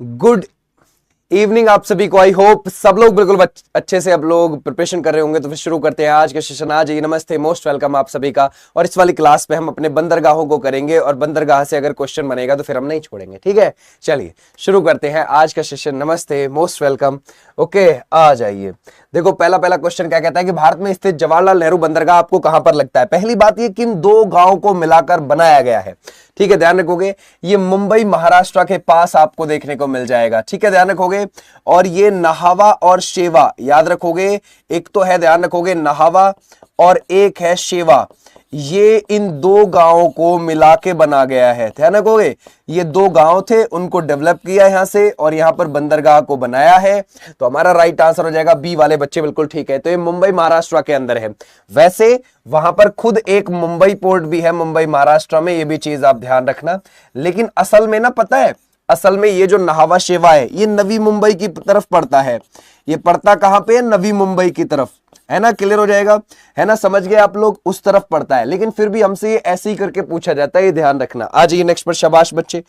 Good evening आप सभी को। आई होप सब लोग बिल्कुल अच्छे से अब लोग प्रिपरेशन कर रहे होंगे। तो फिर शुरू करते हैं आज का सेशन। आज ये नमस्ते, मोस्ट वेलकम आप सभी का। और इस वाली क्लास पे हम अपने बंदरगाहों को करेंगे और बंदरगाह से अगर क्वेश्चन बनेगा तो फिर हम नहीं छोड़ेंगे। ठीक है, चलिए शुरू करते हैं आज का सेशन। नमस्ते, मोस्ट वेलकम। ओके, आ जाइए। देखो पहला क्वेश्चन क्या कहता है कि भारत में स्थित जवाहरलाल नेहरू बंदरगाह आपको कहां पर लगता है। पहली बात ये कि इन दो गांवों को मिलाकर बनाया गया है। ठीक है, ध्यान रखोगे। ये मुंबई महाराष्ट्र के पास आपको देखने को मिल जाएगा। ठीक है, ध्यान रखोगे। और ये नहावा और शेवा याद रखोगे। एक तो है, ध्यान रखोगे, नहावा और एक है शेवा। ये इन दो गांवों को मिला के बना गया है। ध्यान रखोगे, ये दो गांव थे, उनको डेवलप किया यहां से और यहां पर बंदरगाह को बनाया है। तो हमारा राइट आंसर हो जाएगा बी वाले बच्चे, बिल्कुल ठीक है। तो ये मुंबई महाराष्ट्र के अंदर है। वैसे वहां पर खुद एक मुंबई पोर्ट भी है, मुंबई महाराष्ट्र में। ये भी चीज आप ध्यान रखना। लेकिन असल में ना, पता है, असल में ये जो नहावा शेवा है ये नवी मुंबई की तरफ पड़ता है। ये पड़ता कहां पे है? नवी मुंबई की तरफ, है ना। क्लियर हो जाएगा, है ना, समझ गए आप लोग। उस तरफ पड़ता है, लेकिन फिर भी हमसे ये ऐसे ही करके पूछा जाता है, ये ध्यान रखना। आ जाइए नेक्स्ट पर। शाबाश बच्चे।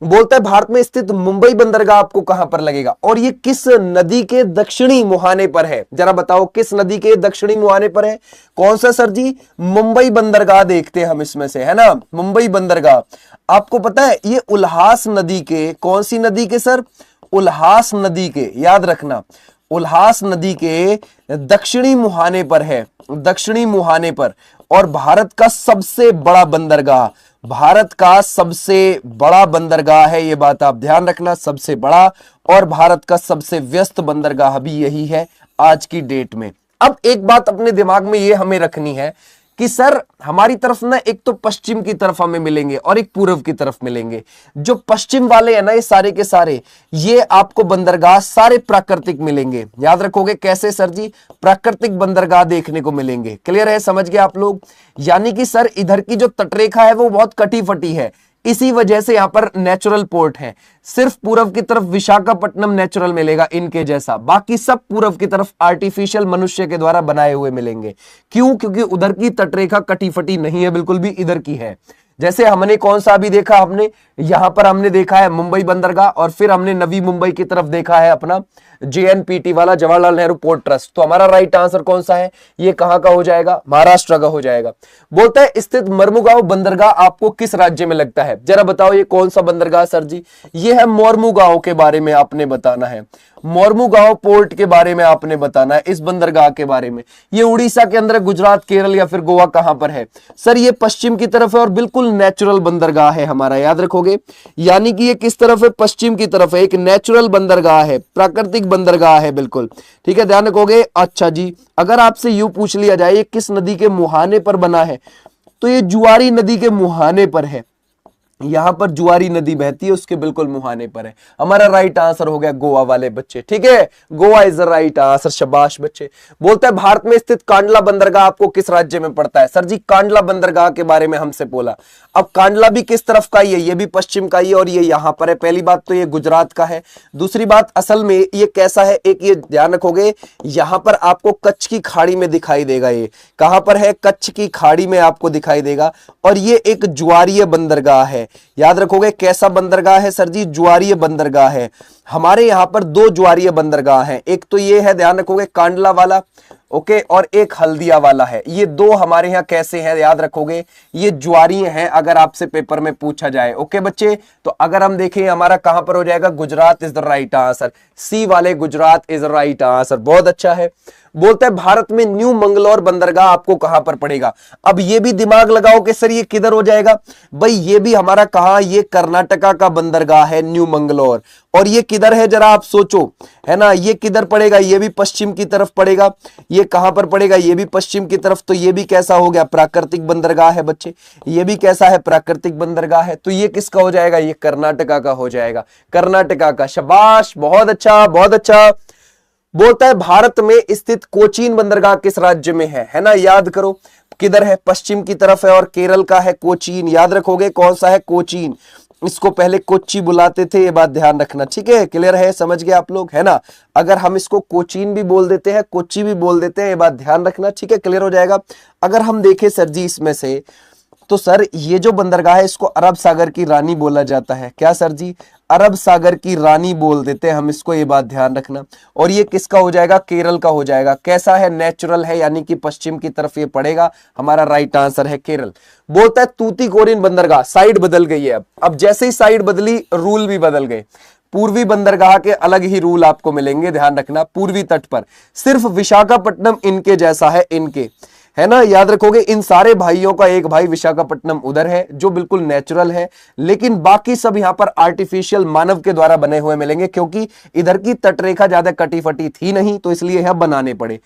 बोलता है भारत में स्थित मुंबई बंदरगाह आपको कहां पर लगेगा और ये किस नदी के दक्षिणी मुहाने पर है। जरा बताओ किस नदी के दक्षिणी मुहाने पर है। कौन सा सर जी? मुंबई बंदरगाह देखते हैं हम इसमें से, है ना। मुंबई बंदरगाह आपको पता है ये उल्हास नदी के, कौन सी नदी के सर? उल्हास नदी के, याद रखना। उल्हास नदी के दक्षिणी मुहाने पर है, दक्षिणी मुहाने पर। और भारत का सबसे बड़ा बंदरगाह, भारत का सबसे बड़ा बंदरगाह है, ये बात आप ध्यान रखना, सबसे बड़ा। और भारत का सबसे व्यस्त बंदरगाह भी यही है आज की डेट में। अब एक बात अपने दिमाग में ये हमें रखनी है कि सर हमारी तरफ ना एक तो पश्चिम की तरफ हमें मिलेंगे और एक पूर्व की तरफ मिलेंगे। जो पश्चिम वाले हैं ना, ये सारे के सारे, ये आपको बंदरगाह सारे प्राकृतिक मिलेंगे। याद रखोगे कैसे सर जी? प्राकृतिक बंदरगाह देखने को मिलेंगे। क्लियर है, समझ गए आप लोग। यानी कि सर इधर की जो तटरेखा है वो बहुत कटी फटी है, इसी वजह से यहां पर नेचुरल पोर्ट है। सिर्फ पूर्व की तरफ विशाखापट्टनम नेचुरल मिलेगा इनके जैसा, बाकी सब पूर्व की तरफ आर्टिफिशियल मनुष्य के द्वारा बनाए हुए मिलेंगे। क्यों? क्योंकि उधर की तटरेखा कटी फटी नहीं है, बिल्कुल भी इधर की है। जैसे हमने कौन सा अभी देखा, हमने यहां पर हमने देखा है मुंबई बंदरगाह, और फिर हमने नवी मुंबई की तरफ देखा है अपना JNPT वाला जवाहरलाल नेहरू पोर्ट ट्रस्ट। तो हमारा राइट आंसर कौन सा है? ये कहां का हो जाएगा? महाराष्ट्र का हो जाएगा। बोलता है स्थित मर्मुगांव बंदरगाह आपको किस राज्य में लगता है। जरा बताओ ये कौन सा बंदरगाह सर जी? ये है मोरमुगांव के बारे में आपने बताना है। मोरमुगांव पोर्ट के बारे में आपने बताना है, इस बंदरगाह के बारे में। ये उड़ीसा के अंदर, गुजरात, केरल या फिर गोवा कहां पर है सर? ये पश्चिम की तरफ है और बिल्कुल नेचुरल बंदरगाह है हमारा, याद रखोगे। यानी कि ये किस तरफ है? पश्चिम की तरफ है। एक नेचुरल बंदरगाह है, प्राकृतिक बंदरगाह है, बिल्कुल ठीक है, ध्यान रखोगे। अच्छा जी, अगर आपसे यूं पूछ लिया जाए ये किस नदी के मुहाने पर बना है, तो ये जुआरी नदी के मुहाने पर है। यहां पर जुआरी नदी बहती है, उसके बिल्कुल मुहाने पर है। हमारा राइट आंसर हो गया गोवा वाले बच्चे। ठीक है, Goa is the right answer. शाबाश बच्चे। बोलता है भारत में स्थित कांडला बंदरगाह आपको किस राज्य में पड़ता है। सर जी कांडला बंदरगाह के बारे में हमसे बोला। अब कांडला भी किस तरफ का ही है? ये भी पश्चिम का ही है और ये यहां पर है। पहली बात तो ये गुजरात का है। दूसरी बात, असल में ये कैसा है, एक ये ध्यान रखोगे, यहां पर आपको कच्छ की खाड़ी में दिखाई देगा। ये कहां पर है? कच्छ की खाड़ी में आपको दिखाई देगा। और ये एक ज्वारीय बंदरगाह है। याद रखोगे कैसा बंदरगाह है सर जी? ज्वारीय बंदरगाह है। हमारे यहां पर दो ज्वारीय बंदरगाह हैं, एक तो ये है, ध्यान रखोगे, कांडला वाला, ओके, और एक हल्दिया वाला है। ये दो हमारे यहाँ कैसे हैं? याद रखोगे ये ज्वारीय हैं, अगर आपसे पेपर में पूछा जाए। ओके बच्चे, तो अगर हम देखें हमारा कहां पर हो जाएगा? Gujarat is the right answer. C वाले Gujarat is the right answer. बहुत अच्छा है। बोलता है भारत में न्यू मंगलौर बंदरगाह आपको कहां पर पड़ेगा। अब ये भी दिमाग लगाओ कि सर ये किधर हो जाएगा भाई। ये भी हमारा कहां? ये कर्नाटका का बंदरगाह है न्यू मंगलौर। और ये किधर है जरा आप सोचो, है ना। ये किधर पड़ेगा? ये भी पश्चिम की तरफ पड़ेगा। ये कहां पर पड़ेगा? ये भी पश्चिम की तरफ। तो ये भी कैसा हो गया? प्राकृतिक बंदरगाह है बच्चे। ये भी कैसा है? प्राकृतिक बंदरगाह है। तो ये किसका हो जाएगा? ये कर्नाटका का हो जाएगा, कर्नाटका का। शाबाश, बहुत अच्छा, बहुत अच्छा। बोलता है भारत में स्थित कोचीन बंदरगाह किस राज्य में है ना। याद करो किधर है? पश्चिम की तरफ है और केरल का है कोचीन। याद रखोगे कौन सा है? कोचीन। इसको पहले कोच्चि बुलाते थे, ये बात ध्यान रखना। ठीक है, क्लियर है, समझ गए आप लोग, है ना। अगर हम इसको कोचीन भी बोल देते हैं, कोच्चि भी बोल देते हैं, ये बात ध्यान रखना। ठीक है, क्लियर हो जाएगा। अगर हम देखें सर जी इसमें से तो सर ये जो बंदरगाह है इसको अरब सागर की रानी बोला जाता है। क्या सर जी? अरब सागर की रानी बोल देते हैं हम इसको, ये बात ध्यान रखना। और ये किसका हो जाएगा? केरल का हो जाएगा। कैसा है? नेचुरल है, यानी कि पश्चिम की तरफ ये पड़ेगा। हमारा राइट आंसर है केरल। बोलता है तूतीकोरिन बंदरगाह, साइड बदल गई है। अब जैसे ही साइड बदली रूल भी बदल गए। पूर्वी बंदरगाह के अलग ही रूल आपको मिलेंगे, ध्यान रखना। पूर्वी तट पर सिर्फ विशाखापट्टनम इनके जैसा है, इनके, है ना, याद रखोगे। इन सारे भाइयों का एक भाई विशाखापट्टनम उधर है जो बिल्कुल नेचुरल है, लेकिन बाकी सब यहां पर आर्टिफिशियल मानव के द्वारा बने हुए मिलेंगे, क्योंकि इधर की तटरेखा ज्यादा कटी फटी थी नहीं, तो इसलिए यह बनाने पड़े।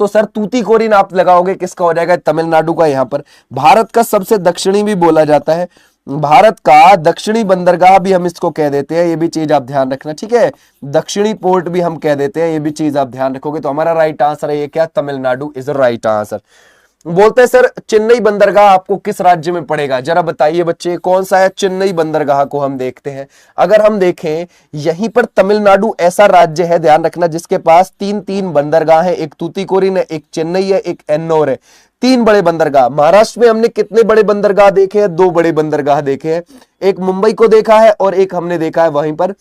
तो सर तूतीकोरिन आप लगाओगे, किसका हो जाएगा? तमिलनाडु का। यहां पर भारत का सबसे दक्षिणी भी बोला जाता है, भारत का दक्षिणी बंदरगाह भी हम इसको कह देते हैं, ये भी चीज आप ध्यान रखना, ठीक है। दक्षिणी पोर्ट भी हम कह देते हैं, ये भी चीज आप ध्यान रखोगे। तो हमारा राइट आंसर है ये क्या? Tamil Nadu is the right answer. बोलते हैं सर चेन्नई बंदरगाह आपको किस राज्य में पड़ेगा? जरा बताइए बच्चे, कौन सा है? चेन्नई बंदरगाह को हम देखते हैं। अगर हम देखें यहीं पर तमिलनाडु ऐसा राज्य है, ध्यान रखना, जिसके पास तीन बंदरगाह है। एक तूतीकोरिन है, एक चेन्नई है, एक एन्नोर है। 3 बड़े बंदरगाह। महाराष्ट्र में हमने कितने बड़े बंदरगाह देखे हैं? 2 बड़े बंदरगाह देखे हैं। एक मुंबई को देखा है और एक हमने देखा है वहीं पर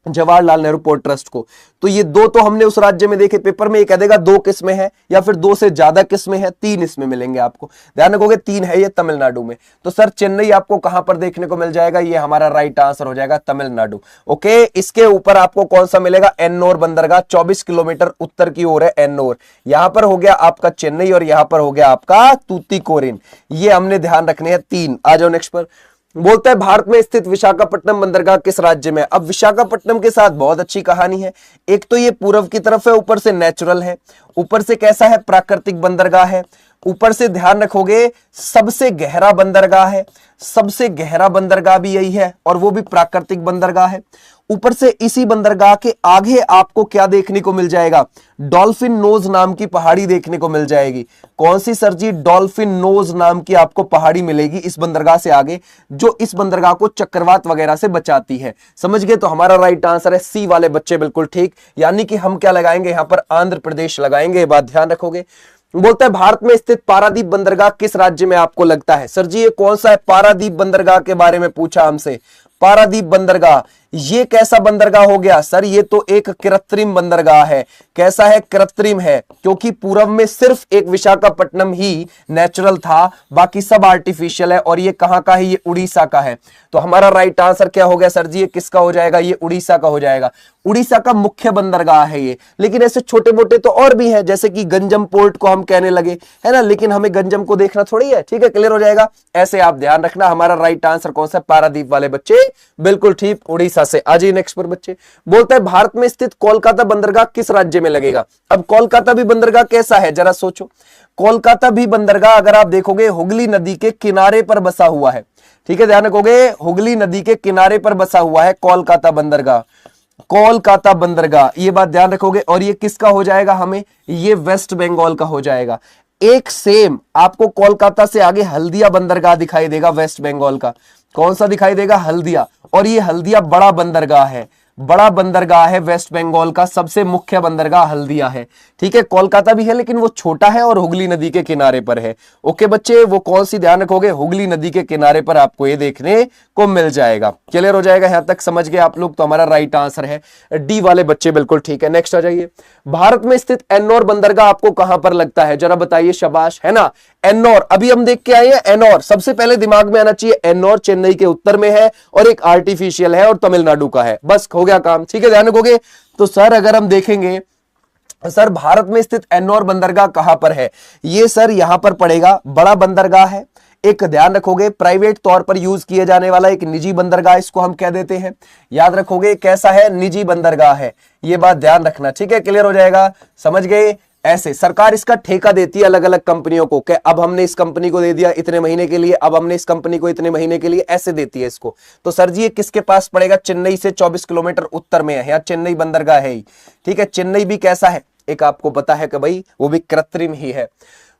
जवाहरलाल नेहरू पोर्ट ट्रस्ट को। तो ये 2 तो हमने उस राज्य में देखे। पेपर में ये कह देगा 2 किस्में हैं या फिर 2 से ज्यादा किस्में हैं, 3 इसमें मिलेंगे आपको, ध्यान रखोगे। 3 है ये तमिलनाडु में। तो सर चेन्नई आपको कहां पर देखने को मिल जाएगा? ये हमारा राइट आंसर हो जाएगा तमिलनाडु। ओके, इसके ऊपर आपको कौन सा मिलेगा? एन्नोर बंदरगाह, 24 किलोमीटर उत्तर की ओर है एन्नोर। यहां पर हो गया आपका चेन्नई और यहां पर हो गया आपका तूतीकोरिन। ये हमने ध्यान रखने हैं 3। आ जाओ नेक्स्ट पर। बोलता है भारत में स्थित विशाखापट्टनम बंदरगाह किस राज्य में? अब विशाखापट्टनम के साथ बहुत अच्छी कहानी है। एक तो ये पूर्व की तरफ है, ऊपर से नेचुरल है, ऊपर से कैसा है? प्राकृतिक बंदरगाह है, ऊपर से ध्यान रखोगे सबसे गहरा बंदरगाह है। सबसे गहरा बंदरगाह भी यही है और वो भी प्राकृतिक बंदरगाह है। ऊपर से इसी बंदरगाह के आगे आपको क्या देखने को मिल जाएगा? डॉल्फिन नोज नाम की पहाड़ी देखने को मिल जाएगी। कौन सी सर जी? डॉल्फिन नोज नाम की आपको पहाड़ी मिलेगी इस बंदरगाह से आगे, जो इस बंदरगाह को चक्रवात वगैरह से बचाती है। समझ गए? तो हमारा राइट आंसर है सी वाले बच्चे, बिल्कुल ठीक। यानी कि हम क्या लगाएंगे यहां पर? आंध्र प्रदेश लगाएंगे, ये बात ध्यान रखोगे। बोलता है भारत में स्थित पारादीप बंदरगाह किस राज्य में आपको लगता है? सर जी ये कौन सा है? पारादीप बंदरगाह के बारे में पूछा हमसे। पारादीप बंदरगाह, ये कैसा बंदरगाह हो गया? सर ये तो एक कृत्रिम बंदरगाह है। कैसा है? कृत्रिम है, क्योंकि पूर्व में सिर्फ एक विशाखापट्टनम ही नेचुरल था, बाकी सब आर्टिफिशियल है। और ये कहां का है? ये उड़ीसा का है। तो हमारा राइट आंसर क्या हो गया सर जी? ये किसका हो जाएगा? ये उड़ीसा का हो जाएगा। उड़ीसा का मुख्य बंदरगाह है ये। लेकिन ऐसे छोटे मोटे तो और भी है, जैसे कि गंजम पोर्ट को हम कहने लगे, है ना, लेकिन हमें गंजम को देखना थोड़ी है। ठीक है, क्लियर हो जाएगा। ऐसे आप ध्यान रखना। हमारा राइट आंसर कौन सा? पारादीप वाले बच्चे, बिल्कुल ठीक, उड़ीसा से। आ जाइए नेक्स्ट पर बच्चे। बोलता है भारत में स्थित कोलकाता बंदरगाह किस राज्य में लगेगा? अब कोलकाता भी बंदरगाह कैसा है जरा सोचो। कोलकाता भी बंदरगाह अगर आप देखोगे हुगली नदी के किनारे पर बसा हुआ है। ठीक है, ध्यान रखोगे, हुगली नदी के किनारे पर बसा हुआ है कोलकाता बंदरगाह। कोलकाता बंदरगाह, ये बात ध्यान रखोगे। और ये किसका हो जाएगा? हमें ये वेस्ट बंगाल का हो जाएगा। एक सेम आपको कोलकाता से आगे हल्दिया बंदरगाह दिखाई देगा, वेस्ट बंगाल का। कौन सा दिखाई देगा? हल्दिया। और ये हल्दिया बड़ा बंदरगाह है, बड़ा बंदरगाह है वेस्ट बंगाल का, सबसे मुख्य बंदरगाह हल्दिया है। ठीक है, कोलकाता भी है लेकिन वो छोटा है और हुगली नदी के किनारे पर है। ओके बच्चे, वो कौन सी ध्यान रखोगे? हुगली नदी के किनारे पर आपको ये देखने को मिल जाएगा। क्लियर हो जाएगा? यहां तक समझ गए आप लोग? तो हमारा राइट आंसर है डी वाले बच्चे, बिल्कुल ठीक है। नेक्स्ट आ जाइए। भारत में स्थित एन्नोर बंदरगाह आपको कहां पर लगता है? जरा बताइए, शाबाश, है ना। एन्नोर अभी हम देख के आए हैं। एन्नोर सबसे पहले दिमाग में आना चाहिए। एन्नोर चेन्नई के उत्तर में है और एक आर्टिफिशियल है और तमिलनाडु का है, बस हो गया काम। ठीक है, ध्यान रखोगे। तो सर अगर हम देखेंगे, सर भारत में स्थित एन्नोर बंदरगाह कहां पर है? ये सर यहां पर पड़ेगा, बड़ा बंदरगाह है। एक ध्यान रखोगे प्राइवेट तौर पर यूज किए जाने वाला एक निजी बंदरगाह इसको हम कह देते हैं। याद रखोगे कैसा है? निजी बंदरगाह है, ये बात ध्यान रखना। ठीक है, क्लियर हो जाएगा? समझ गए? ऐसे सरकार इसका ठेका देती है अलग अलग कंपनियों को, कि अब हमने इस कंपनी को दे दिया इतने महीने के लिए, अब हमने इस कंपनी को इतने महीने के लिए, ऐसे देती है इसको। तो सर जी ये किसके पास पड़ेगा? चेन्नई से 24 किलोमीटर उत्तर में है, यहाँ चेन्नई बंदरगाह है ही। ठीक है, चेन्नई भी कैसा है? एक आपको पता है कि भाई वो भी कृत्रिम ही है।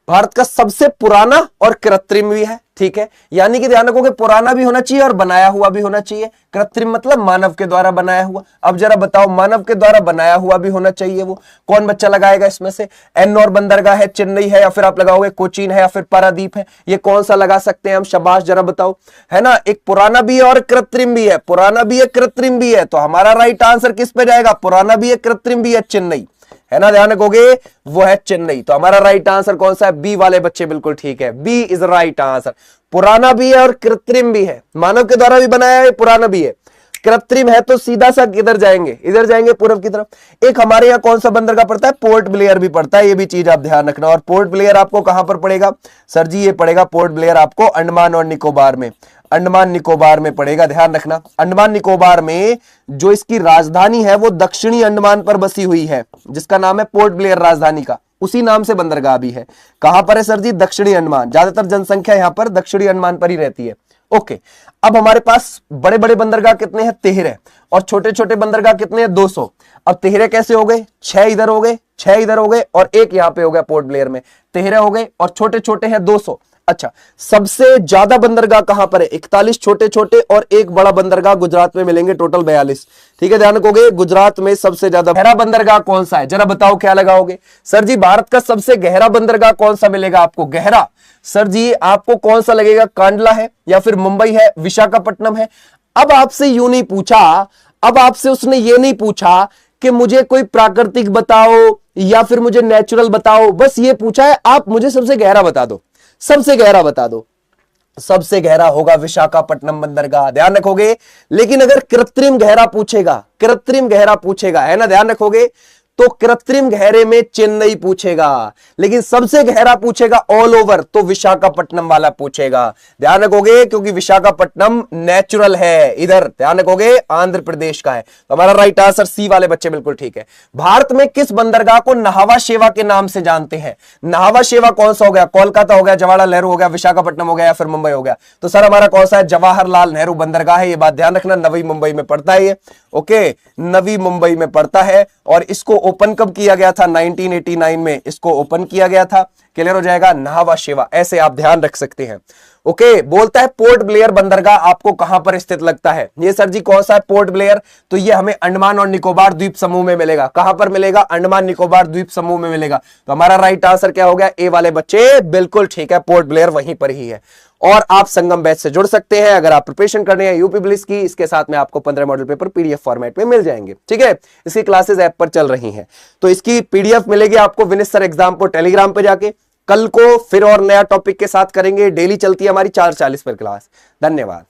भारत का सबसे पुराना और कृत्रिम भी है, ठीक है, यानी कि ध्यान रखोगे पुराना भी होना चाहिए और बनाया हुआ भी होना चाहिए। कृत्रिम मतलब मानव के द्वारा बनाया हुआ। अब जरा बताओ, मानव के द्वारा बनाया हुआ भी होना चाहिए, वो कौन बच्चा लगाएगा इसमें से? एन्नोर बंदरगाह है, चेन्नई है, या फिर आप लगाओगे कोचीन है, या फिर पारादीप है, ये कौन सा लगा सकते हैं हम? शाबाश, जरा बताओ, है ना। एक पुराना भी है और कृत्रिम भी है, पुराना भी है कृत्रिम भी है, तो हमारा राइट आंसर किस पे जाएगा? पुराना भी है कृत्रिम भी है, चेन्नई, है ना, ध्यान रखोगे, वो है चेन्नई। तो हमारा राइट आंसर कौन सा है? बी वाले बच्चे बिल्कुल ठीक है, बी इज राइट आंसर। पुराना भी है और कृत्रिम भी है, मानव के द्वारा भी बनाया है, पुराना भी है, कृत्रिम है, तो सीधा सा किधर जाएंगे? इधर जाएंगे, पूर्व की तरफ। एक हमारे यहाँ कौन सा बंदरगाह पड़ता है? पोर्ट ब्लेयर भी पड़ता है, ये भी चीज आप ध्यान रखना। और पोर्ट ब्लेयर आपको कहां पर पड़ेगा सर जी? ये पड़ेगा पोर्ट ब्लेयर आपको अंडमान और निकोबार में, अंडमान निकोबार में पड़ेगा, ध्यान रखना। अंडमान निकोबार में जो इसकी राजधानी है वो दक्षिणी अंडमान पर बसी हुई है, जिसका नाम है पोर्ट ब्लेयर, राजधानी का उसी नाम से बंदरगाह भी है। कहां पर है सर जी? दक्षिणी अंडमान, ज्यादातर जनसंख्या यहां पर दक्षिणी अंडमान पर ही रहती है। ओके, अब हमारे पास बड़े बड़े बंदरगाह कितने हैं? 13, और छोटे छोटे बंदरगाह कितने हैं? 200। अब 13 कैसे हो गए? 6 इधर हो गए, 6 इधर हो गए, और एक यहां पे हो गया पोर्ट ब्लेयर में, 13 हो गए, और छोटे छोटे हैं 200। अच्छा, सबसे ज्यादा बंदरगाह कहां पर है? 41 छोटे छोटे और एक बड़ा बंदरगाह गुजरात में मिलेंगे, टोटल 42। ठीक है, ध्यान रखोगे, गुजरात में सबसे ज्यादा गहरा बंदरगाह कौन सा है? जरा बताओ, क्या लगाओगे सर जी? भारत का सबसे गहरा बंदरगाह कौन सा मिलेगा आपको? गहरा सर जी आपको कौन सा लगेगा? कांडला है, या फिर मुंबई है, विशाखापट्टनम है? अब आपसे यूं नहीं पूछा, अब आपसे उसने ये नहीं पूछा कि मुझे कोई प्राकृतिक बताओ या फिर मुझे नेचुरल बताओ, बस ये पूछा है आप मुझे सबसे गहरा बता दो, सबसे गहरा बता दो। सबसे गहरा होगा विशाखापट्टनम बंदरगाह, ध्यान रखोगे। लेकिन अगर कृत्रिम गहरा पूछेगा, कृत्रिम गहरा पूछेगा, है ना, ध्यान रखोगे, तो कृत्रिम गहरे में चेन्नई पूछेगा। लेकिन सबसे गहरा पूछेगा ऑल ओवर, तो विशाखापट्टनम वाला पूछेगा, ध्यान रखोगे, क्योंकि विशाखापट्टनम नेचुरल है, इधर ध्यान रखोगे आंध्र प्रदेश का है। तो हमारा राइट आंसर सी वाले बच्चे बिल्कुल ठीक है। भारत में किस बंदरगाह को नहावा शेवा के नाम से जानते हैं? नहावा शेवा कौन सा हो गया? कोलकाता हो गया, जवाहरलाल नेहरू हो गया, विशाखापट्टनम हो गया, या फिर मुंबई हो गया? तो सर हमारा कौन सा है? जवाहरलाल नेहरू बंदरगाह है, ये बात ध्यान रखना, नवी मुंबई में पड़ता है ये। ओके, नवी मुंबई में पड़ता है, और इसको ओपन कब किया गया था? 1989 में इसको ओपन किया गया था। क्लियर हो जाएगा, नहावा शेवा, ऐसे आप ध्यान रख सकते हैं। ओके, बोलता है पोर्ट ब्लेयर बंदरगाह आपको कहां पर स्थित लगता है? ये सर जी कौन सा है पोर्ट ब्लेयर? तो ये हमें अंडमान और निकोबार द्वीप समूह में मिलेगा। कहां पर मिलेगा? अंडमान निकोबार द्वीप समूह में मिलेगा। तो हमारा राइट आंसर क्या हो गया? ए वाले बच्चे बिल्कुल ठीक है, पोर्ट ब्लेयर वहीं पर ही है। और आप संगम बैच से जुड़ सकते हैं अगर आप प्रिपरेशन कर रहे हैं यूपी पुलिस की। इसके साथ में आपको 15 मॉडल पेपर पीडीएफ फॉर्मेट में मिल जाएंगे, ठीक है। इसकी क्लासेस ऐप पर चल रही हैं, तो इसकी पीडीएफ मिलेगी आपको विनित सर एग्जाम पर टेलीग्राम पे जाके। कल को फिर और नया टॉपिक के साथ करेंगे। डेली चलती है हमारी 4:40 पर क्लास। धन्यवाद।